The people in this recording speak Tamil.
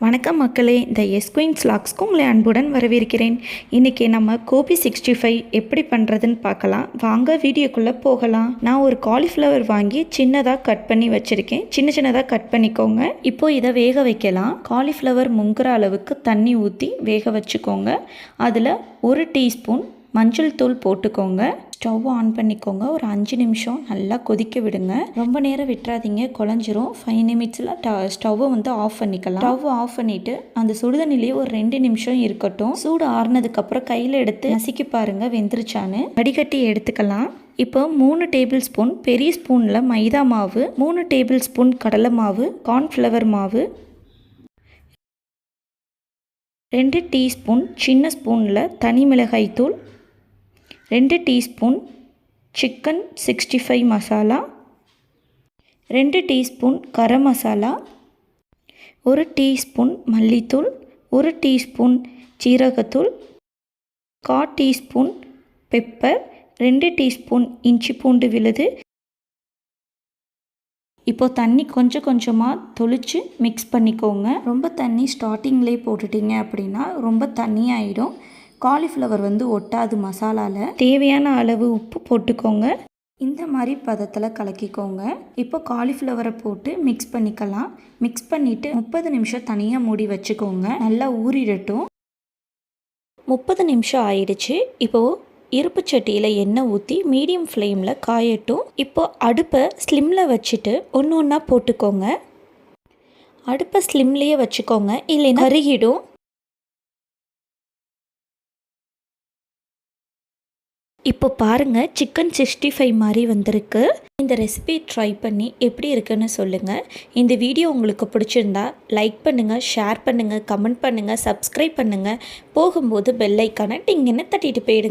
வணக்கம் மக்களே, இந்த எஸ்குயின்ஸ் லாக்ஸ்க்கு உங்களை அன்புடன் வரவேற்கிறேன். இன்றைக்கி நம்ம கோபி 65 எப்படி பண்ணுறதுன்னு பார்க்கலாம். வாங்க வீடியோக்குள்ளே போகலாம். நான் ஒரு காலிஃப்ளவர் வாங்கி சின்னதாக கட் பண்ணி வச்சுருக்கேன். சின்னதாக கட் பண்ணிக்கோங்க. இப்போது இதை வேக வைக்கலாம். காலிஃப்ளவர் முங்குற அளவுக்கு தண்ணி ஊற்றி வேக வச்சுக்கோங்க. அதில் 1 டீஸ்பூன் மஞ்சள் தூள் போட்டுக்கோங்க. ஸ்டவ் ஆன் பண்ணிக்கோங்க. ஒரு 5 நிமிஷம் நல்லா கொதிக்க விடுங்க. ரொம்ப நேரம் விட்டுறாதீங்க, குழஞ்சிரும். 5 நிமிட்ஸில் ஸ்டவ்வை ஆஃப் பண்ணிக்கலாம். ஸ்டவ் ஆஃப் பண்ணிவிட்டு அந்த சுடுதண்ணிலேயே ஒரு 2 நிமிஷம் இருக்கட்டும். சூடு ஆறுனதுக்கப்புறம் கையில் எடுத்து நசுக்கி பாருங்கள் வெந்துருச்சான்னு. வடிகட்டி எடுத்துக்கலாம். இப்போ 3 டேபிள் ஸ்பூன் பெரிய ஸ்பூனில் மைதா மாவு, 3 டேபிள் ஸ்பூன் கடலை மாவு, கார்ன்ஃப்ளவர் மாவு, 2 டீஸ்பூன் சின்ன ஸ்பூனில் தனி மிளகாய் தூள், 2 teaspoon chicken 65 masala, 2 teaspoon garam masala, 1 teaspoon மல்லித்தூள், 1 டீஸ்பூன் சீரகத்தூள், 1/4 டீஸ்பூன் பெப்பர், 2 டீஸ்பூன் இஞ்சி பூண்டு விழுது. இப்போது தண்ணி கொஞ்சம் கொஞ்சமாக தொளிச்சு மிக்ஸ் பண்ணிக்கோங்க. ரொம்ப தண்ணி ஸ்டார்டிங்லேயே போட்டுட்டிங்க அப்படின்னா ரொம்ப தண்ணியாயிடும். காலிஃப்ளவர் ஒட்டாது மசாலாவில். தேவையான அளவு உப்பு போட்டுக்கோங்க. இந்த மாதிரி பதத்தில் கலக்கிக்கோங்க. இப்போ காலிஃப்ளவரை போட்டு மிக்ஸ் பண்ணிக்கலாம். மிக்ஸ் பண்ணிவிட்டு 30 நிமிஷம் தனியாக மூடி வச்சுக்கோங்க. நல்லா ஊறிடட்டும். 30 நிமிஷம் ஆயிடுச்சு. இப்போது இருப்பு சட்டியில் எண்ணெய் ஊற்றி மீடியம் ஃப்ளேமில் காயட்டும். இப்போது அடுப்பை ஸ்லிம்மில் வச்சுட்டு ஒன்று ஒன்றா போட்டுக்கோங்க. அடுப்பை ஸ்லிம்லேயே வச்சுக்கோங்க, இல்லைன்னா கருகிடும். இப்போ பாருங்கள், சிக்கன் 65 மாதிரி வந்திருக்கு. இந்த ரெசிபி ட்ரை பண்ணி எப்படி இருக்குன்னு சொல்லுங்கள். இந்த வீடியோ உங்களுக்கு பிடிச்சிருந்தா லைக் பண்ணுங்கள், ஷேர் பண்ணுங்கள், கமெண்ட் பண்ணுங்கள், சப்ஸ்கிரைப் பண்ணுங்கள். போகும்போது பெல் ஐக்கானை டிங்குன்னு தட்டிட்டு போயிடுங்க.